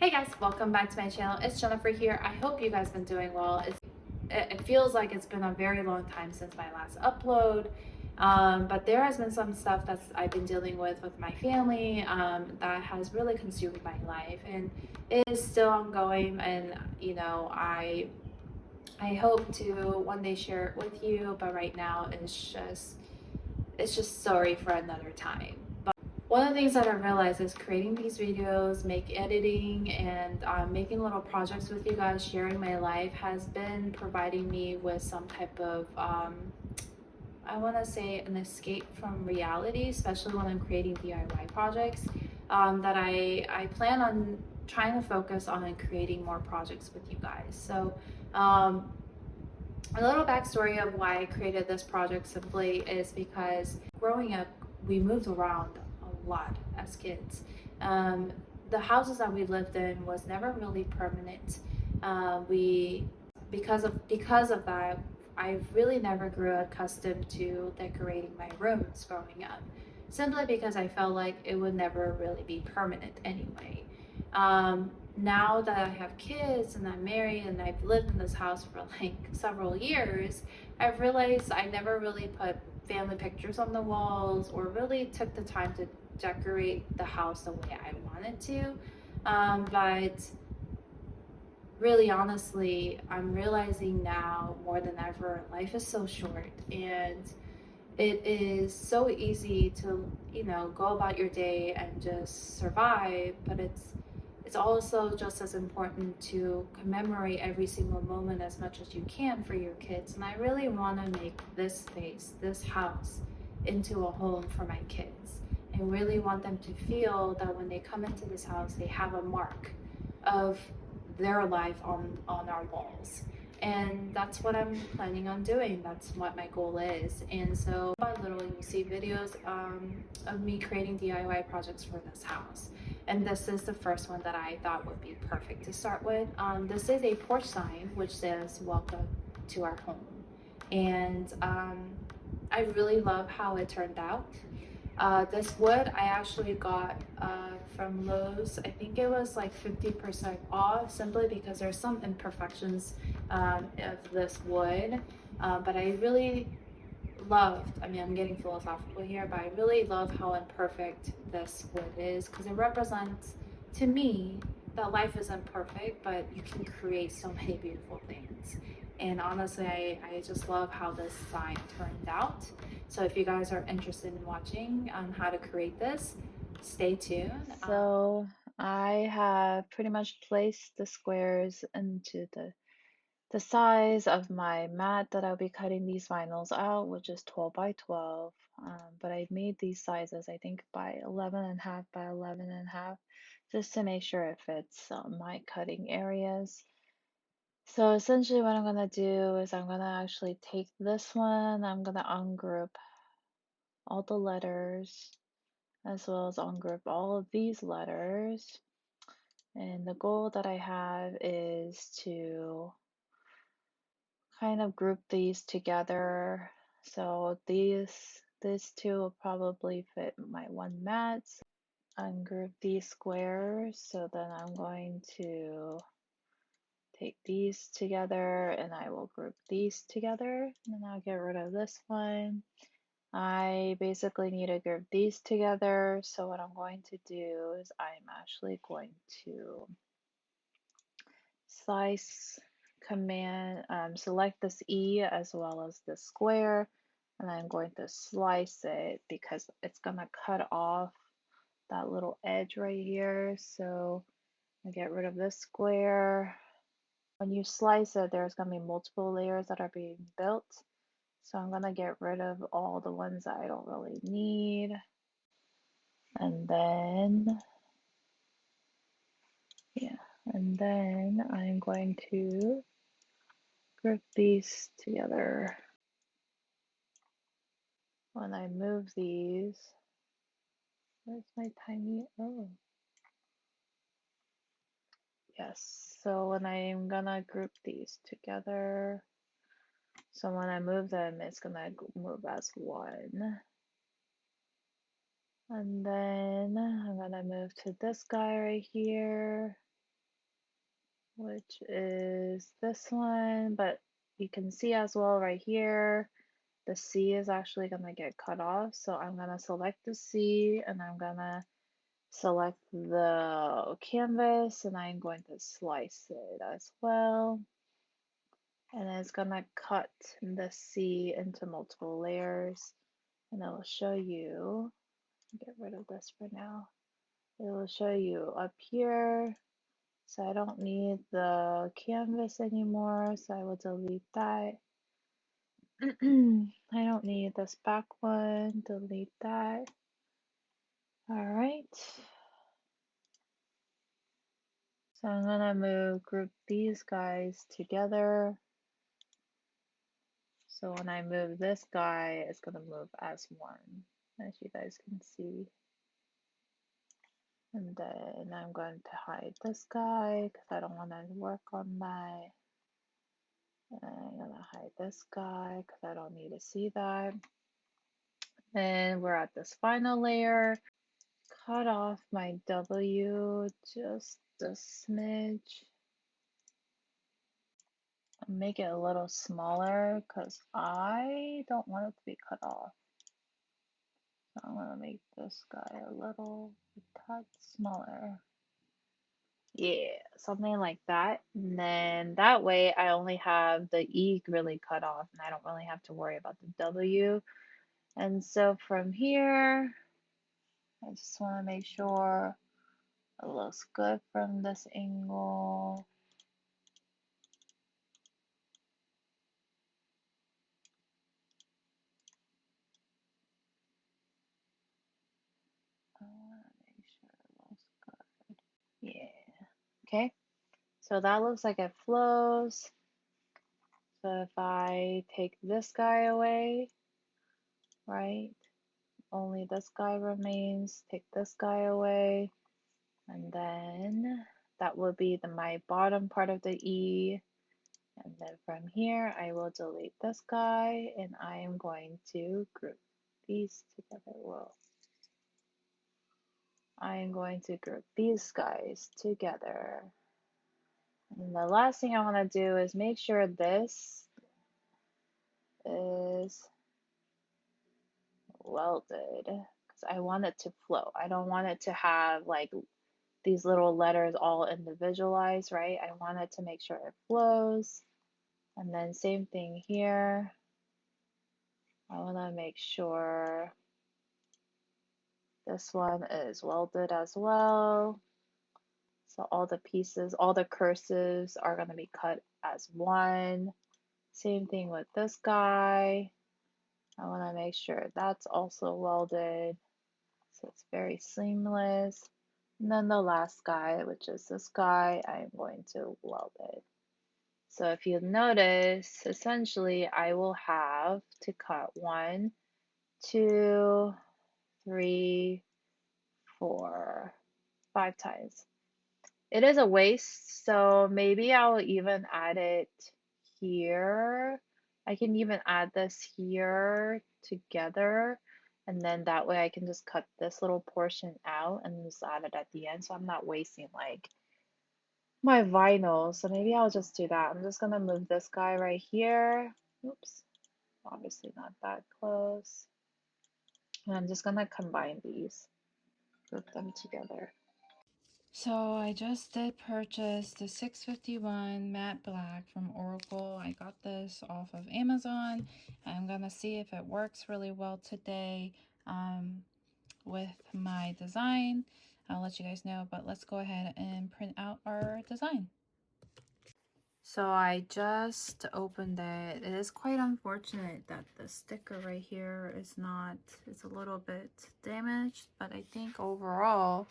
Hey guys, welcome back to my channel. It's Jennifer here. I hope you guys been doing well. It feels like it's been a very long time since my last upload, but there has been some stuff that I've been dealing with my family that has really consumed my life, and it is still ongoing. And I hope to one day share it with you, but right now it's just sorry for another time. One of the things that I realized is creating these videos, editing, and making little projects with you guys, sharing my life has been providing me with some type of, I want to say, an escape from reality, especially when I'm creating DIY projects. That I plan on trying to focus on creating more projects with you guys. So, a little backstory of why I created this project simply is because growing up, we moved around a lot as kids. Um, the houses that we lived in was never really permanent. We because of that, I really never grew accustomed to decorating my rooms growing up, simply because I felt like it would never really be permanent anyway. Now that I have kids and I'm married and I've lived in this house for like several years, I've realized I never really put family pictures on the walls or really took the time to decorate the house the way I wanted to. But really honestly, I'm realizing now more than ever, life is so short and it is so easy to, go about your day and just survive, but it's also just as important to commemorate every single moment as much as you can for your kids. And I really want to make this space, this house, into a home for my kids. I really want them to feel that when they come into this house, they have a mark of their life on our walls. And that's what I'm planning on doing. That's what my goal is. And so by little, you'll see videos of me creating DIY projects for this house. And this is the first one that I thought would be perfect to start with. This is a porch sign which says "Welcome to our home," and I really love how it turned out. This wood I actually got from Lowe's. I think it was like 50% off, simply because there's some imperfections of this wood. But I really loved, I mean, I'm getting philosophical here, but I really love how imperfect this wood is, because it represents to me that life isn't perfect, but you can create so many beautiful things. And honestly, I just love how this sign turned out. So if you guys are interested in watching on how to create this, stay tuned. So I have pretty much placed the squares into the size of my mat that I'll be cutting these vinyls out, which is 12 by 12. But I made these sizes, I think, by 11 and a half by 11 and a half, just to make sure it fits my cutting areas. So essentially what I'm gonna do is I'm gonna actually take this one, I'm gonna ungroup all the letters as well as ungroup all of these letters. And the goal that I have is to kind of group these together. So these two will probably fit my one mat. Ungroup these squares. So then I'm going to take these together and I will group these together. And then I'll get rid of this one. I basically need to group these together. So what I'm going to do is I'm actually going to slice command, select this E as well as the square, and I'm going to slice it because it's gonna cut off that little edge right here. So I get rid of this square. When you slice it, there's gonna be multiple layers that are being built. So I'm gonna get rid of all the ones that I don't really need. And then, yeah, and then I'm going to group these together. When I move these, where's my tiny, oh, yes. So when I'm gonna group these together, so when I move them, it's gonna move as one. And then I'm gonna move to this guy right here. which is this one, but you can see as well right here, the C is actually gonna get cut off. So I'm gonna select the C and I'm gonna select the canvas and I'm going to slice it as well. And it's gonna cut the C into multiple layers. And it will show you, get rid of this for now. It will show you up here. So I don't need the canvas anymore, so I will delete that. I don't need this back one, delete that. All right. So I'm gonna group these guys together. So when I move this guy, it's gonna move as one, as you guys can see. And then I'm going to hide this guy because I don't want to work on that. And I'm gonna hide this guy because I don't need to see that. And we're at this final layer. Cut off my W just a smidge. Make it a little smaller because I don't want it to be cut off. So I'm gonna make this guy a little touch smaller. Yeah, something like that. And then that way I only have the E really cut off and I don't really have to worry about the W. And so from here, I just want to make sure it looks good from this angle. I want to make sure it looks good. Yeah. Okay. So that looks like it flows. So if I take this guy away, right? Only this guy remains. Take this guy away. And then that will be my bottom part of the E. And then from here, I will delete this guy and I am going to group these together. Well, I am going to group these guys together. And the last thing I want to do is make sure this is welded because I want it to flow. I don't want it to have like these little letters all individualized, right? I want it to make sure it flows. And then same thing here. I want to make sure this one is welded as well. So all the pieces, all the cursives are going to be cut as one. Same thing with this guy. I want to make sure that's also welded. So it's very seamless. And then the last guy, which is this guy, I'm going to weld it. So if you notice, essentially I will have to cut 1, 2, 3, 4, 5 times. It is a waste, so maybe I'll even add it here. I can even add this here together, and then that way I can just cut this little portion out and just add it at the end, so I'm not wasting like my vinyl. So maybe I'll just do that. I'm just gonna move this guy right here. Oops, obviously not that close. And I'm just gonna combine these, group them together. So I just did purchase the 651 matte black from Oracle. I got this off of Amazon. I'm gonna see if it works really well today with my design. I'll let you guys know, but let's go ahead and print out our design. So I just opened it. It is quite unfortunate that the sticker right here is not, it's a little bit damaged, but I think overall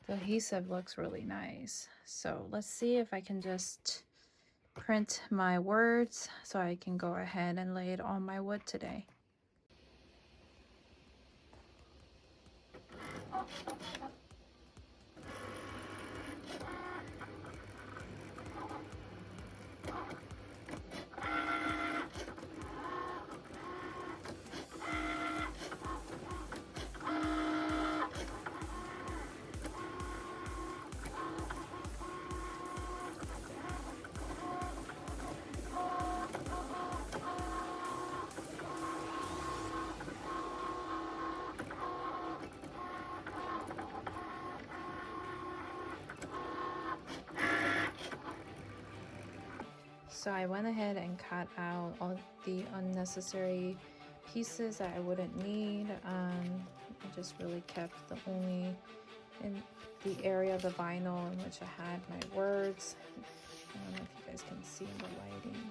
the adhesive looks really nice. So let's see if I can just print my words so I can go ahead and lay it on my wood today. So I went ahead and cut out all the unnecessary pieces that I wouldn't need. I just really kept the only in the area of the vinyl in which I had my words. I don't know if you guys can see in the lighting.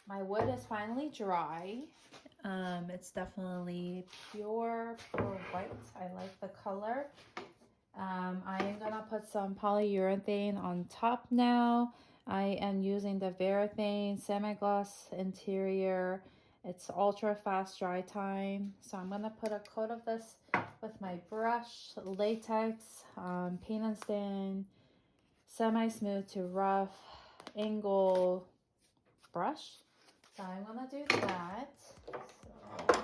My wood is finally dry. It's definitely pure white. I like the color. I am gonna put some polyurethane on top now. I am using the Varathane semigloss interior. It's ultra fast dry time. So I'm gonna put a coat of this with my brush, latex, paint and stain, semi-smooth to rough, angle brush. So I'm gonna do that. So